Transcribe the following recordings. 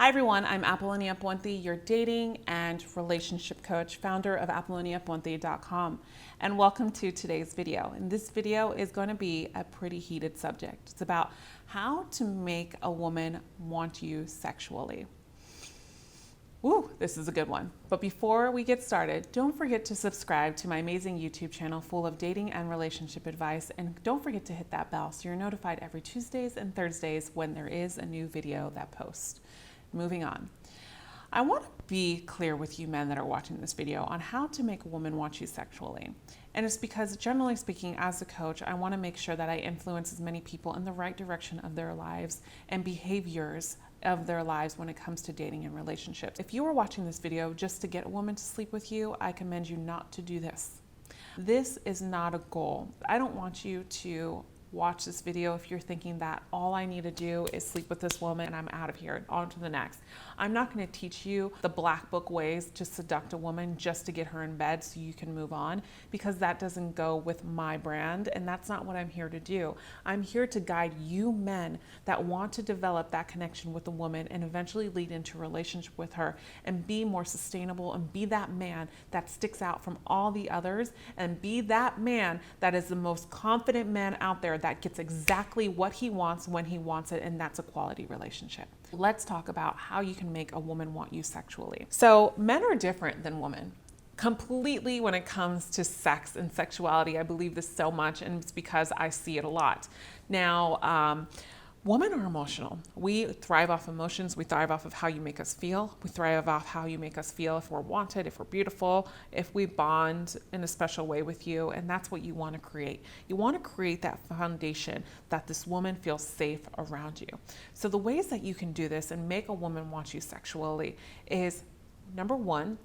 Hi everyone, I'm Apollonia Ponti, your dating and relationship coach, founder of ApolloniaPonti.com, and welcome to today's video. And this video is going to be a pretty heated subject. It's about how to make a woman want you sexually. Ooh, this is a good one. But before we get started, don't forget to subscribe to my amazing YouTube channel full of dating and relationship advice. And don't forget to hit that bell so you're notified every Tuesdays and Thursdays when there is a new video that posts. Moving on. I want to be clear with you men that are watching this video on how to make a woman want you sexually. And it's because, generally speaking, as a coach, I want to make sure that I influence as many people in the right direction of their lives and behaviors of their lives when it comes to dating and relationships. If you are watching this video just to get a woman to sleep with you, I commend you not to do this. This is not a goal. I don't want you to watch this video if you're thinking that all I need to do is sleep with this woman and I'm out of here, on to the next. I'm not going to teach you the black book ways to seduct a woman just to get her in bed so you can move on, because that doesn't go with my brand, and that's not what I'm here to do. I'm here to guide you men that want to develop that connection with a woman and eventually lead into a relationship with her and be more sustainable and be that man that sticks out from all the others and be that man that is the most confident man out there that gets exactly what he wants when he wants it, and that's a quality relationship. Let's talk about how you can make a woman want you sexually. So men are different than women completely when it comes to sex and sexuality. I believe this so much, and it's because I see it a lot. Now, women are emotional. We thrive off emotions. We thrive off of how you make us feel. We thrive off how you make us feel if we're wanted, if we're beautiful, if we bond in a special way with you. And that's what you want to create. You want to create that foundation that this woman feels safe around you. So the ways that you can do this and make a woman want you sexually is, number one,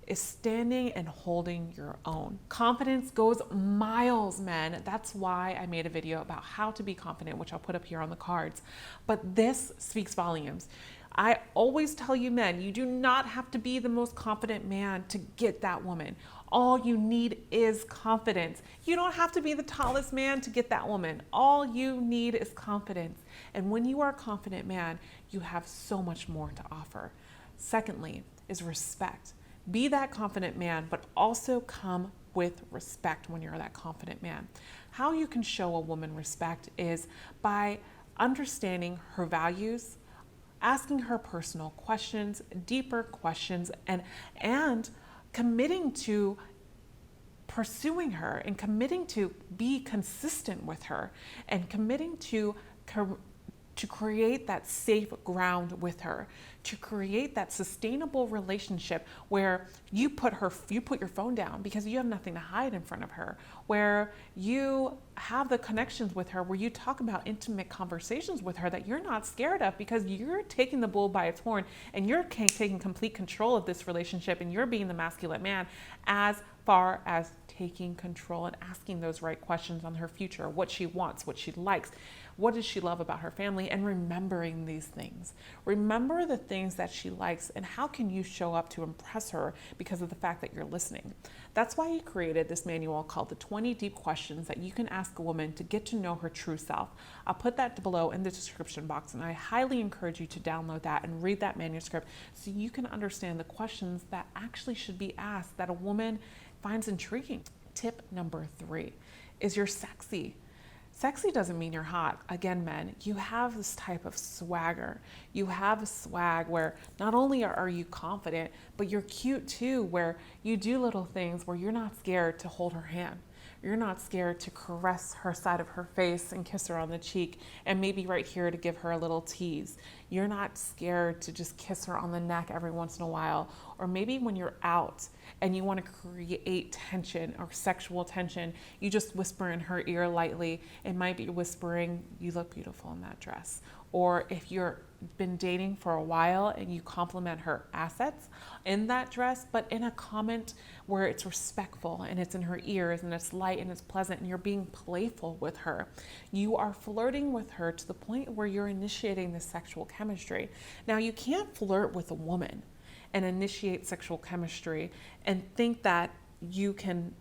is standing and holding your own. Confidence goes miles, men. That's why I made a video about how to be confident, which I'll put up here on the cards. But this speaks volumes. I always tell you men, you do not have to be the most confident man to get that woman. All you need is confidence. You don't have to be the tallest man to get that woman. All you need is confidence. And when you are a confident man, you have so much more to offer. Secondly, is respect. Be that confident man, but also come with respect when you're that confident man. How you can show a woman respect is by understanding her values, asking her personal questions, deeper questions, and committing to pursuing her and committing to be consistent with her and committing to create that safe ground with her, to create that sustainable relationship where you put your phone down because you have nothing to hide in front of her, where you have the connections with her, where you talk about intimate conversations with her that you're not scared of because you're taking the bull by its horn and you're taking complete control of this relationship, and you're being the masculine man as far as taking control and asking those right questions on her future, what she wants, what she likes, what does she love about her family, and remembering these things. Remember the things that she likes, and how can you show up to impress her because of the fact that you're listening. That's why he created this manual called the 20 Deep Questions that you can ask a woman to get to know her true self. I'll put that below in the description box, and I highly encourage you to download that and read that manuscript so you can understand the questions that actually should be asked that a woman finds intriguing. Tip number 3 is you're sexy. Sexy doesn't mean you're hot. Again, men, you have this type of swagger. You have a swag where not only are you confident, but you're cute too, where you do little things where you're not scared to hold her hand. You're not scared to caress her side of her face and kiss her on the cheek, and maybe right here to give her a little tease. You're not scared to just kiss her on the neck every once in a while, or maybe when you're out and you want to create tension or sexual tension, you just whisper in her ear lightly. It might be whispering, "You look beautiful in that dress." Or if you're been dating for a while and you compliment her assets in that dress, but in a comment where it's respectful and it's in her ears and it's light and it's pleasant and you're being playful with her. You are flirting with her to the point where you're initiating this sexual chemistry. Now, you can't flirt with a woman and initiate sexual chemistry and think that you can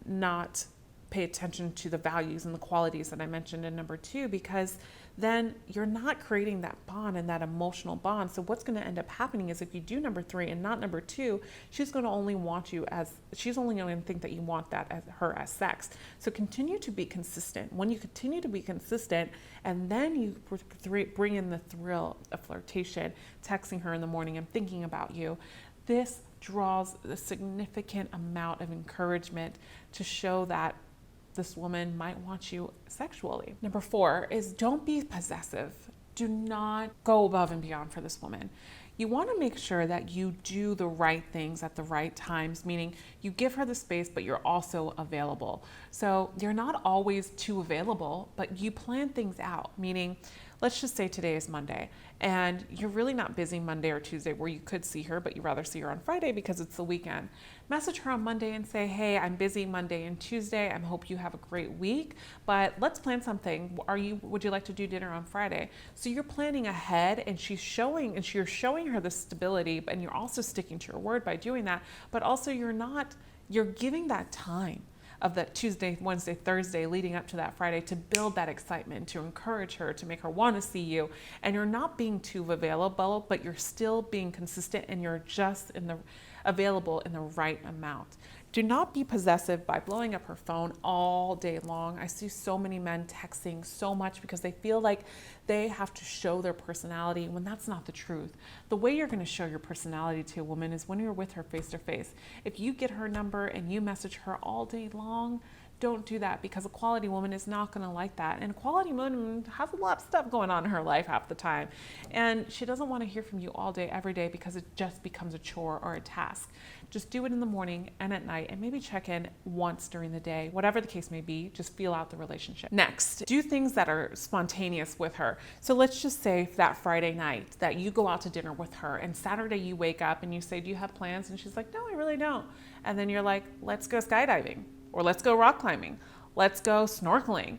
not pay attention to the values and the qualities that I mentioned in number 2, because then you're not creating that bond and that emotional bond. So what's going to end up happening is if you do number 3 and not number 2, she's going to only going to think that you want that as her as sex. So continue to be consistent. When you continue to be consistent and then you bring in the thrill of flirtation, texting her in the morning and thinking about you, this draws a significant amount of encouragement to show that this woman might want you sexually. Number 4 is don't be possessive. Do not go above and beyond for this woman. You want to make sure that you do the right things at the right times, meaning you give her the space, but you're also available. So you're not always too available, but you plan things out, meaning let's just say today is Monday and you're really not busy Monday or Tuesday where you could see her, but you'd rather see her on Friday because it's the weekend. Message her on Monday and say, hey, I'm busy Monday and Tuesday. I hope you have a great week, but let's plan something. Would you like to do dinner on Friday? So you're planning ahead and you're showing her the stability, and you're also sticking to your word by doing that, but also you're giving that time of that Tuesday, Wednesday, Thursday leading up to that Friday to build that excitement, to encourage her, to make her want to see you. And you're not being too available, but you're still being consistent and you're just available in the right amount. Do not be possessive by blowing up her phone all day long. I see so many men texting so much because they feel like they have to show their personality when that's not the truth. The way you're going to show your personality to a woman is when you're with her face to face. If you get her number and you message her all day long, don't do that, because a quality woman is not going to like that. And a quality woman has a lot of stuff going on in her life half the time. And she doesn't want to hear from you all day, every day, because it just becomes a chore or a task. Just do it in the morning and at night, and maybe check in once during the day. Whatever the case may be, just feel out the relationship. Next, do things that are spontaneous with her. So let's just say that Friday night that you go out to dinner with her, and Saturday you wake up and you say, do you have plans? And she's like, no, I really don't. And then you're like, let's go skydiving. Or let's go rock climbing, let's go snorkeling,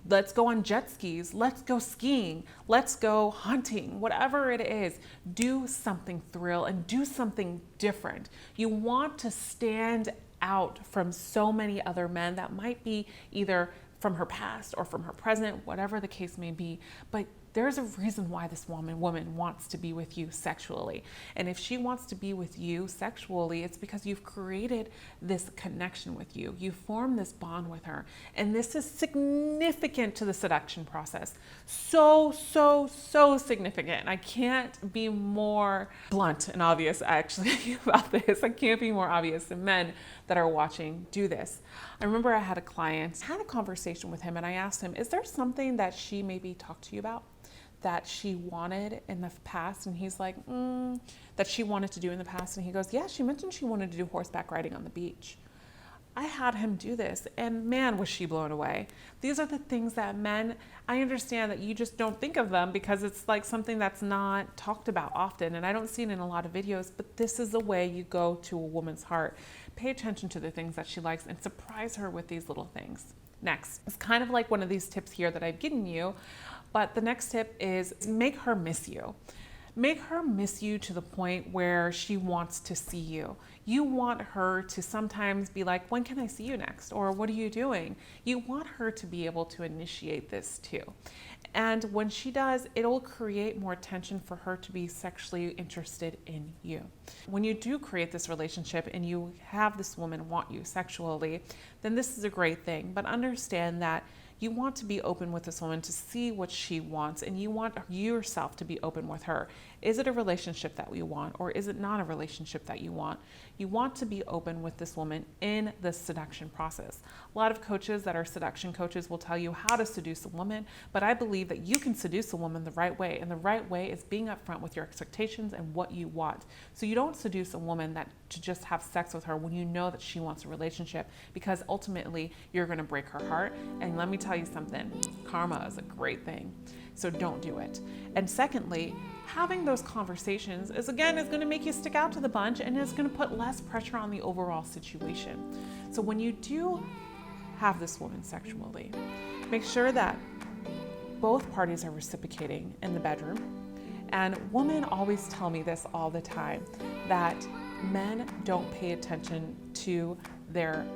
let's go on jet skis, let's go skiing, let's go hunting, whatever it is, do something thrill and do something different. You want to stand out from so many other men that might be either from her past or from her present, whatever the case may be, but there's a reason why this woman wants to be with you sexually. And if she wants to be with you sexually, it's because you've created this connection with you. You've formed this bond with her. And this is significant to the seduction process. So significant. I can't be more blunt and obvious actually about this. I can't be more obvious than men that are watching do this. I remember I had a client, had a conversation with him, and I asked him, is there something that she maybe talked to you about that she wanted in the past? And he's like, that she wanted to do in the past. And he goes, yeah, she mentioned she wanted to do horseback riding on the beach. I had him do this, and man, was she blown away. These are the things that men, I understand that you just don't think of them because it's like something that's not talked about often, and I don't see it in a lot of videos, but this is the way you go to a woman's heart. Pay attention to the things that she likes and surprise her with these little things. Next, it's kind of like one of these tips here that I've given you, but the next tip is make her miss you. Make her miss you to the point where she wants to see you. You want her to sometimes be like, when can I see you next? Or what are you doing? You want her to be able to initiate this too. And when she does, it'll create more tension for her to be sexually interested in you. When you do create this relationship and you have this woman want you sexually, then this is a great thing. But understand that you want to be open with this woman to see what she wants, and you want yourself to be open with her. Is it a relationship that we want, or is it not a relationship that you want? You want to be open with this woman in the seduction process. A lot of coaches that are seduction coaches will tell you how to seduce a woman, but I believe that you can seduce a woman the right way, and the right way is being upfront with your expectations and what you want. So you don't seduce a woman that to just have sex with her when you know that she wants a relationship, because ultimately you're going to break her heart. And let me tell you something, karma is a great thing, so don't do it. And secondly, having those conversations is going to make you stick out to the bunch, and it's going to put less pressure on the overall situation. So when you do have this woman sexually, make sure that both parties are reciprocating in the bedroom. And women always tell me this all the time, that men don't pay attention to their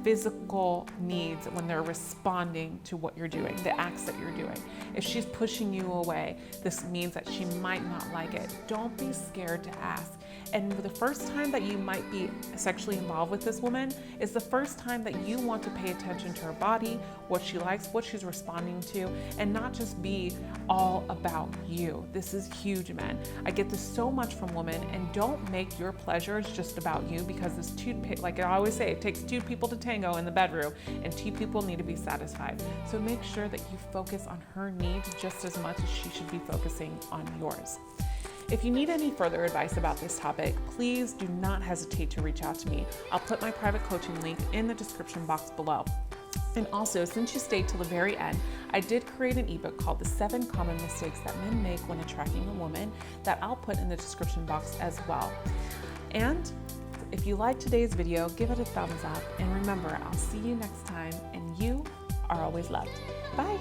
physical needs when they're responding to what you're doing, the acts that you're doing. If she's pushing you away, this means that she might not like it. Don't be scared to ask. And the first time that you might be sexually involved with this woman is the first time that you want to pay attention to her body, what she likes, what she's responding to, and not just be all about you. This is huge, men. I get this so much from women, and don't make your pleasures just about you, because this like I always say, it takes two people to tango in the bedroom, and two people need to be satisfied. So make sure that you focus on her needs just as much as she should be focusing on yours. If you need any further advice about this topic, please do not hesitate to reach out to me. I'll put my private coaching link in the description box below. And also, since you stayed till the very end, I did create an ebook called The 7 Common Mistakes That Men Make When Attracting a Woman that I'll put in the description box as well. And if you liked today's video, give it a thumbs up. And remember, I'll see you next time, and you are always loved. Bye.